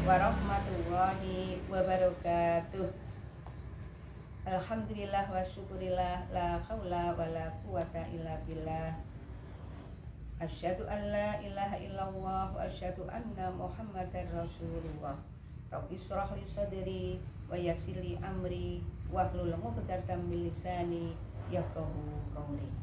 warahmatullahi wabarakatuh. Alhamdulillah wa syukurillah, la haula wa la quwata illa billah. Asyhadu an la ilaha illallah wa asyhadu anna Muhammadar Rasulullah. Rabbi shrah li sadri wa yassir li amri wahlul 'uqdatam min lisani yafqahu qawli.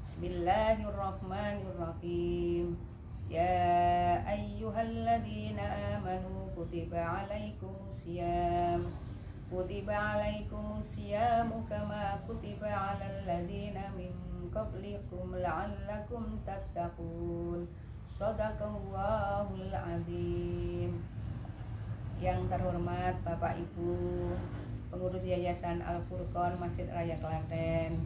Bismillahirrahmanirrahim. Ya ayyuhalladzina amanu kutiba alaikumusiyam kama kutiba alal ladzina min qablikum la'allakum tattaqun. Shadaqallahul azim. Yang terhormat Bapak Ibu pengurus Yayasan Al-Furqon Masjid Raya Klaten,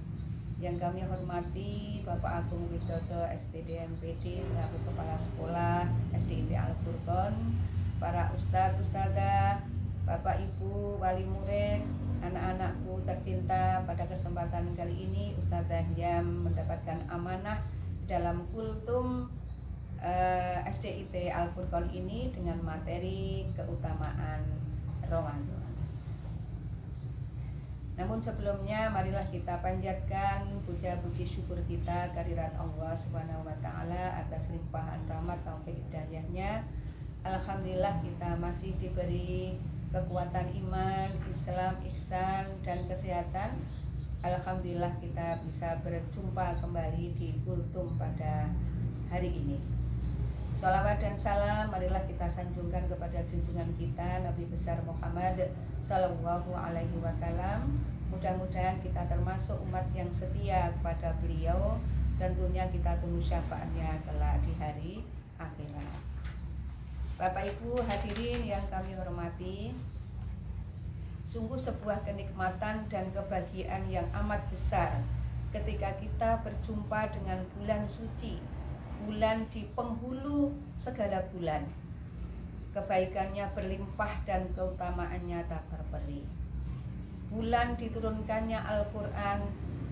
yang kami hormati Bapak Agung Widodo SPD MPD selaku Kepala Sekolah SDIT Al-Furqon, para ustadz, ustadzah, Bapak Ibu, wali murid, anak-anakku tercinta. Pada kesempatan kali ini Ustadzah Yam mendapatkan amanah dalam kultum SDIT Al-Furqon ini dengan materi keutamaan Ramadan. Namun sebelumnya marilah kita panjatkan puja puji syukur kita kehadirat Allah Subhanahu wa taala atas limpahan rahmat taufik hidayahnya. Alhamdulillah kita masih diberi kekuatan iman, Islam, ihsan dan kesehatan. Alhamdulillah kita bisa berjumpa kembali di kultum pada hari ini. Sholawat dan salam marilah kita sanjungkan kepada junjungan kita Nabi besar Muhammad Sallallahu Alaihi Wasallam. Mudah-mudahan kita termasuk umat yang setia kepada beliau. Tentunya kita tunggu syafaatnya kelak di hari akhirat. Bapak Ibu hadirin yang kami hormati, sungguh sebuah kenikmatan dan kebahagiaan yang amat besar ketika kita berjumpa dengan bulan suci, bulan di penghulu segala bulan. Kebaikannya berlimpah dan keutamaannya tak terperi. Bulan diturunkannya Al-Quran,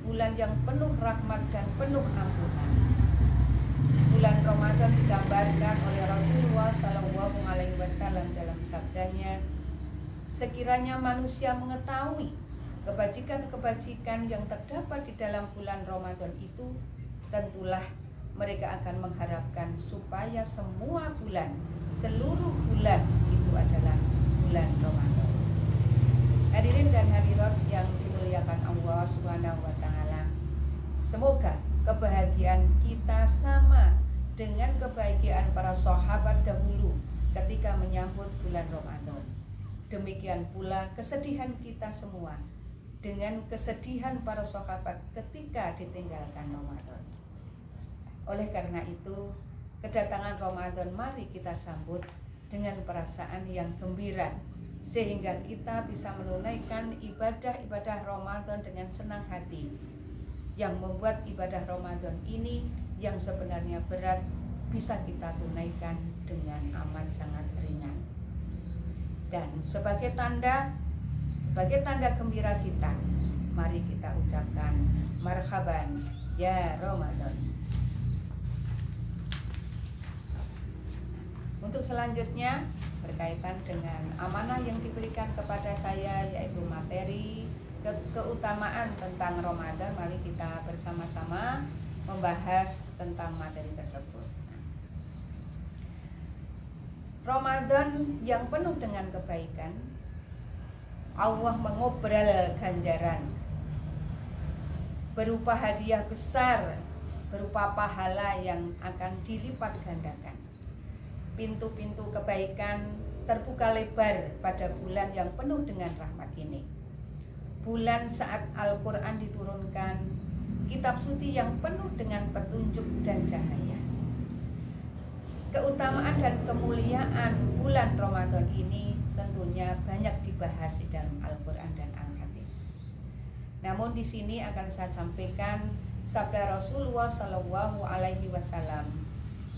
bulan yang penuh rahmat dan penuh ampunan. Bulan Ramadan digambarkan oleh Rasulullah Sallallahu Alaihi Wasallam dalam sabdanya, sekiranya manusia mengetahui kebajikan-kebajikan yang terdapat di dalam bulan Ramadan itu, tentulah mereka akan mengharapkan supaya semua bulan, seluruh bulan itu adalah bulan Ramadan. Hadirin dan hadirat yang dimuliakan Allah Subhanahu wa taala, semoga kebahagiaan kita sama dengan kebahagiaan para sahabat dahulu ketika menyambut bulan Ramadan. Demikian pula kesedihan kita semua dengan kesedihan para sahabat ketika ditinggalkan Ramadan. Oleh karena itu, kedatangan Ramadan mari kita sambut dengan perasaan yang gembira, sehingga kita bisa menunaikan ibadah-ibadah Ramadan dengan senang hati, yang membuat ibadah Ramadan ini yang sebenarnya berat bisa kita tunaikan dengan amat sangat ringan. Dan sebagai tanda gembira kita, mari kita ucapkan marhaban ya Ramadan. Untuk selanjutnya berkaitan dengan amanah yang diberikan kepada saya, yaitu materi keutamaan tentang Ramadan. Mari kita bersama-sama membahas tentang materi tersebut. Ramadan yang penuh dengan kebaikan, Allah mengobrol ganjaran berupa hadiah besar, berupa pahala yang akan dilipat gandakan. Pintu-pintu kebaikan terbuka lebar pada bulan yang penuh dengan rahmat ini. Bulan saat Al-Quran diturunkan, kitab suci yang penuh dengan petunjuk dan cahaya. Keutamaan dan kemuliaan bulan Ramadan ini tentunya banyak dibahas di dalam Al-Quran dan Al-Hadis. Namun di sini akan saya sampaikan sabda Rasulullah Sallallahu Alaihi Wasallam.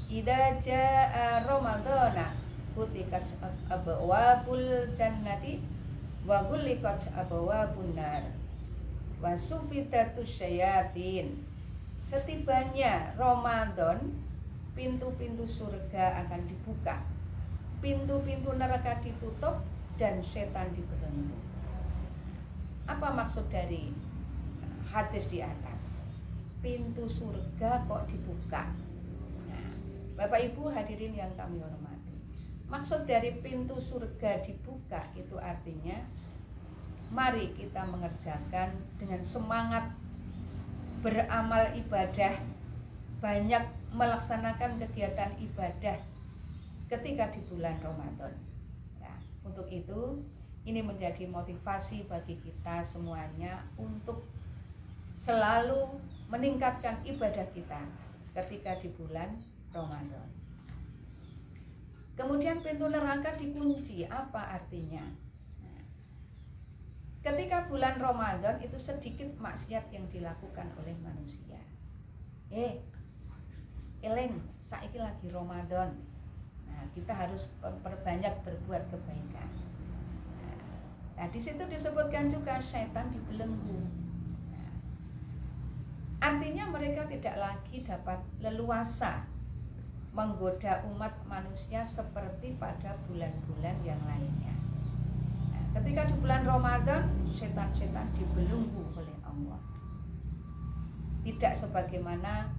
Idza jaa Ramadana futihat abwabul jannati wa ghulliqat abwabun nar wa sufitatus syayatin. Setibanya Ramadan, pintu-pintu surga akan dibuka pintu-pintu neraka ditutup dan setan dibelenggu. Apa maksud dari hadis di atas? Pintu surga kok dibuka. Nah, Bapak Ibu hadirin yang kami hormati, maksud dari pintu surga dibuka itu artinya mari kita mengerjakan dengan semangat beramal ibadah, banyak melaksanakan kegiatan ibadah ketika di bulan Ramadan. Nah, untuk itu ini menjadi motivasi bagi kita semuanya untuk selalu meningkatkan ibadah kita ketika di bulan Ramadan. Kemudian pintu neraka dikunci. Apa artinya? Nah, ketika bulan Ramadan itu sedikit maksiat yang dilakukan oleh manusia. Eleng, saiki lagi Ramadan. Nah, kita harus perbanyak berbuat kebaikan. Nah, di situ disebutkan juga setan dibelenggu. Nah, artinya mereka tidak lagi dapat leluasa menggoda umat manusia seperti pada bulan-bulan yang lainnya. Nah, ketika di bulan Ramadan, setan-setan dibelenggu oleh Allah. Tidak sebagaimana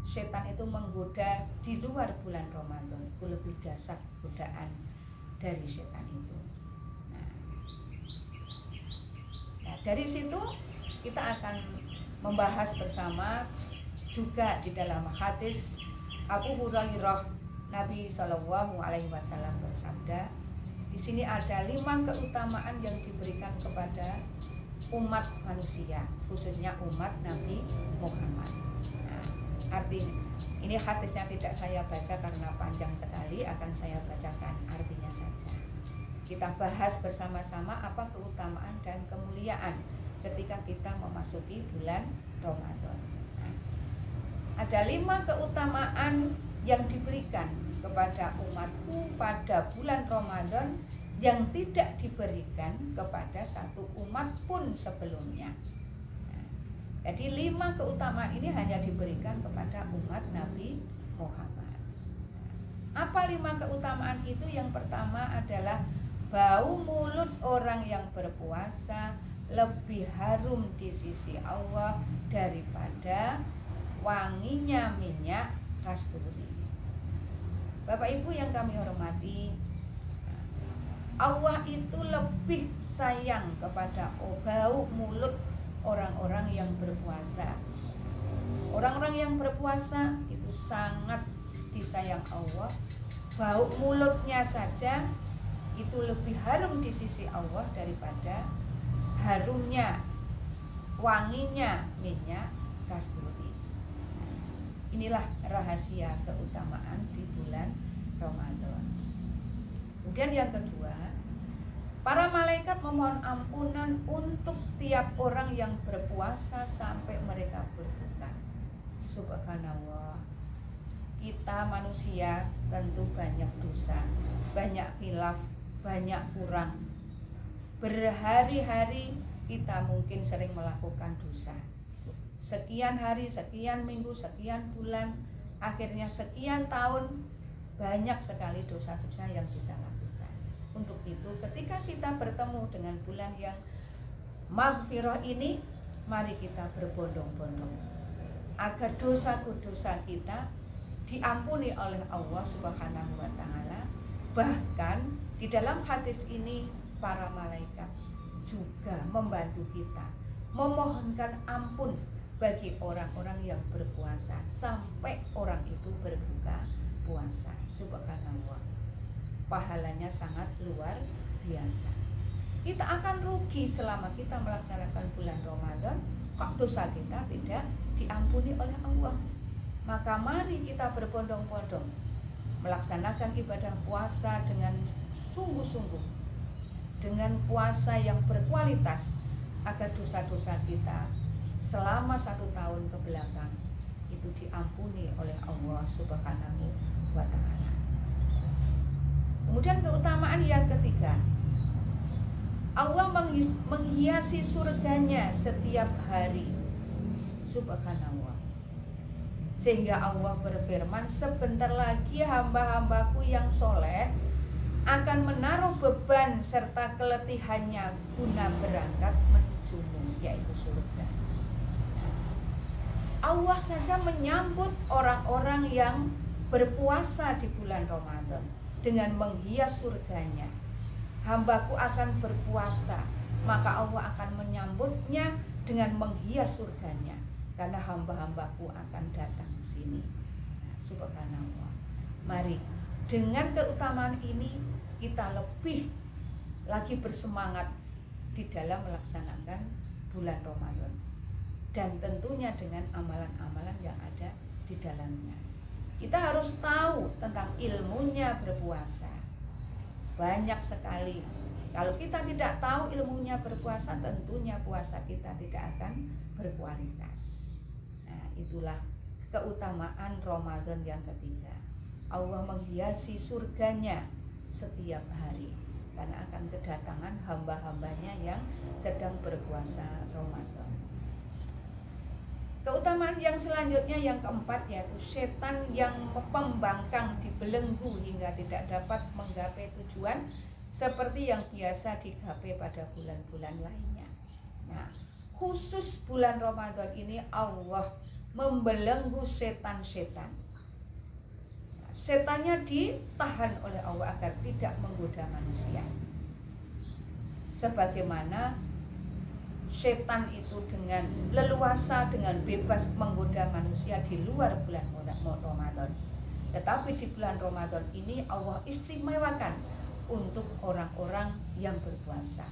setan itu menggoda di luar bulan Ramadan, itu lebih dahsyat godaan dari setan itu. Nah, dari situ kita akan membahas bersama juga di dalam hadis Abu Hurairah, Nabi Shallallahu Alaihi Wasallam bersabda, di sini ada 5 keutamaan yang diberikan kepada umat manusia, khususnya umat Nabi Muhammad. Nah, artinya ini hadisnya tidak saya baca karena panjang sekali, akan saya bacakan artinya saja. Kita bahas bersama-sama apa keutamaan dan kemuliaan ketika kita memasuki bulan Ramadan. Nah, ada 5 keutamaan yang diberikan kepada umatku pada bulan Ramadan yang tidak diberikan kepada satu umat pun sebelumnya. Nah, jadi 5 keutamaan ini hanya diberikan kepada umat Nabi Muhammad. Apa 5 keutamaan itu? Yang pertama adalah bau mulut orang yang berpuasa lebih harum di sisi Allah daripada wanginya minyak kasturi. Bapak Ibu yang kami hormati, Allah itu lebih sayang kepada bau mulut orang-orang yang berpuasa. Orang-orang yang berpuasa itu sangat disayang Allah. Bau mulutnya saja itu lebih harum di sisi Allah daripada harumnya, wanginya minyak kasturi. Inilah rahasia keutamaan di bulan Ramadan. Kemudian yang kedua, para malaikat memohon ampunan untuk tiap orang yang berpuasa sampai mereka berbuka. Subhanallah. Kita manusia tentu banyak dosa, banyak khilaf, banyak kurang. Berhari-hari kita mungkin sering melakukan dosa. Sekian hari, sekian minggu, sekian bulan, akhirnya sekian tahun, banyak sekali dosa-dosa yang kita lakukan. Untuk itu ketika kita bertemu dengan bulan yang maghfirah ini, mari kita berbondong-bondong agar dosa-dosa kita diampuni oleh Allah Subhanahu wa Ta'ala. Bahkan di dalam hadis ini para malaikat juga membantu kita memohonkan ampun bagi orang-orang yang berpuasa sampai orang itu berbuka puasa. Subhanallah, pahalanya sangat luar biasa. Kita akan rugi selama kita melaksanakan bulan Ramadan kok dosa kita tidak diampuni oleh Allah. Maka mari kita berbondong-bondong melaksanakan ibadah puasa dengan sungguh-sungguh, dengan puasa yang berkualitas, agar dosa-dosa kita selama 1 tahun ke belakang itu diampuni oleh Allah Subhanahu wa Ta'ala. Kemudian keutamaan yang ketiga, Allah menghiasi surganya setiap hari. Subhanallah. Sehingga Allah berfirman, sebentar lagi hamba-hambaku yang soleh akan menaruh beban serta keletihannya guna berangkat menujumu, yaitu surga. Allah saja menyambut orang-orang yang berpuasa di bulan Ramadan dengan menghias surganya. Hambaku akan berpuasa, maka Allah akan menyambutnya dengan menghias surganya, karena hamba-hambaku akan datang ke sini. Subhanallah. Mari dengan keutamaan ini kita lebih lagi bersemangat di dalam melaksanakan bulan Ramadan, dan tentunya dengan amalan-amalan yang ada di dalamnya. Kita harus tahu tentang ilmunya berpuasa. Banyak sekali. Kalau kita tidak tahu ilmunya berpuasa, tentunya puasa kita tidak akan berkualitas. Nah, itulah keutamaan Ramadan yang ketiga. Allah menghiasi surganya setiap hari, karena akan kedatangan hamba-hambanya yang sedang berpuasa Ramadan. Keutamaan yang selanjutnya yang keempat, yaitu setan yang pembangkang dibelenggu hingga tidak dapat menggapai tujuan seperti yang biasa digapai pada bulan-bulan lainnya. Nah, khusus bulan Ramadan ini Allah membelenggu setan-setan. Setannya ditahan oleh Allah agar tidak menggoda manusia. Sebagaimana setan itu dengan leluasa, dengan bebas menggoda manusia di luar bulan Ramadan. Tetapi di bulan Ramadan ini Allah istimewakan untuk orang-orang yang berpuasa,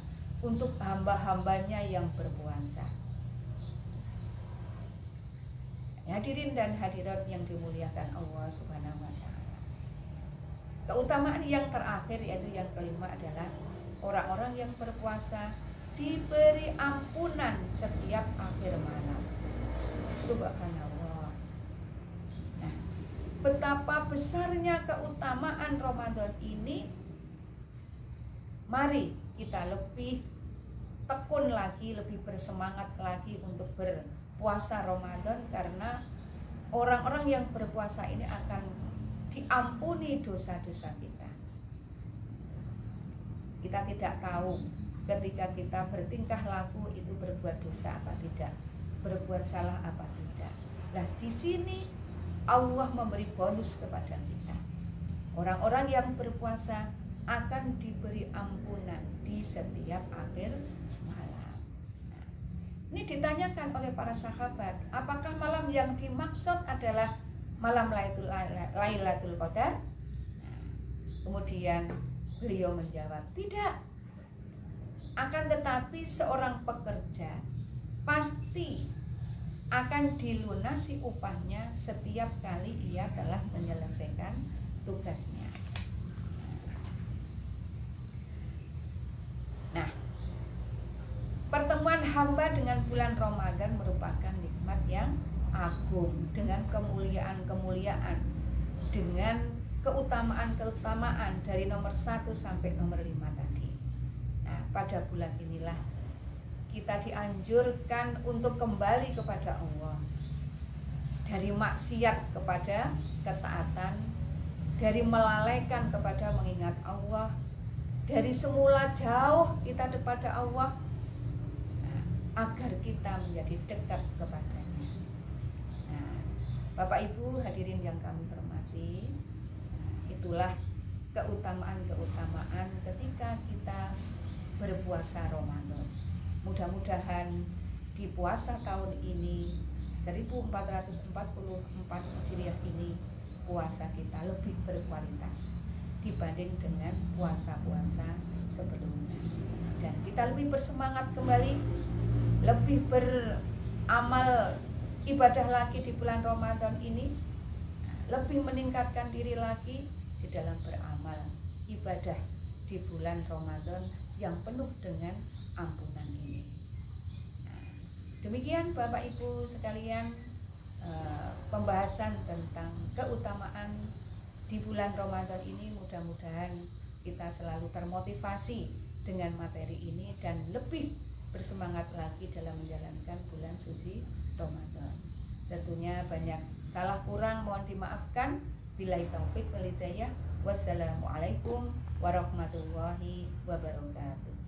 untuk hamba-hambanya yang berpuasa. Hadirin dan hadirat yang dimuliakan Allah Subhanahu wa Ta'ala. Keutamaan yang terakhir, yaitu yang kelima, adalah orang-orang yang berpuasa diberi ampunan setiap akhir malam. Subhanallah. Nah, betapa besarnya keutamaan Ramadan ini. Mari kita lebih tekun lagi, lebih bersemangat lagi untuk berpuasa Ramadan, karena orang-orang yang berpuasa ini akan diampuni dosa-dosa kita. Kita tidak tahu ketika kita bertingkah laku itu berbuat dosa apa tidak, berbuat salah apa tidak. Nah, di sini Allah memberi bonus kepada kita. Orang-orang yang berpuasa akan diberi ampunan di setiap akhir malam. Nah, ini ditanyakan oleh para sahabat, apakah malam yang dimaksud adalah malam Lailatul Qadar? Nah, kemudian beliau menjawab, tidak. Akan tetapi seorang pekerja pasti akan dilunasi upahnya setiap kali ia telah menyelesaikan tugasnya. Nah, pertemuan hamba dengan bulan Ramadan merupakan nikmat yang agung, dengan kemuliaan-kemuliaan, dengan keutamaan-keutamaan dari nomor 1 sampai nomor 5 tadi. Nah, pada bulan inilah kita dianjurkan untuk kembali kepada Allah, dari maksiat kepada ketaatan, dari melalaikan kepada mengingat Allah, dari semula jauh kita kepada Allah, agar kita menjadi dekat kepadanya. Nah, Bapak Ibu hadirin yang kami hormati, itulah keutamaan-keutamaan ketika kita berpuasa Ramadan. Mudah-mudahan di puasa tahun ini 1444 Hijriah ini puasa kita lebih berkualitas dibanding dengan puasa-puasa sebelumnya, dan kita lebih bersemangat kembali, lebih beramal ibadah lagi di bulan Ramadan ini, lebih meningkatkan diri lagi di dalam beramal ibadah di bulan Ramadan yang penuh dengan ampunan ini. Nah, demikian Bapak Ibu sekalian, pembahasan tentang keutamaan di bulan Ramadan ini. Mudah-mudahan kita selalu termotivasi dengan materi ini dan lebih bersemangat lagi dalam menjalankan bulan suci Ramadan. Tentunya banyak salah kurang mohon dimaafkan. Billahi taufik wal hidayah. Wassalamualaikum warahmatullahi wabarakatuh.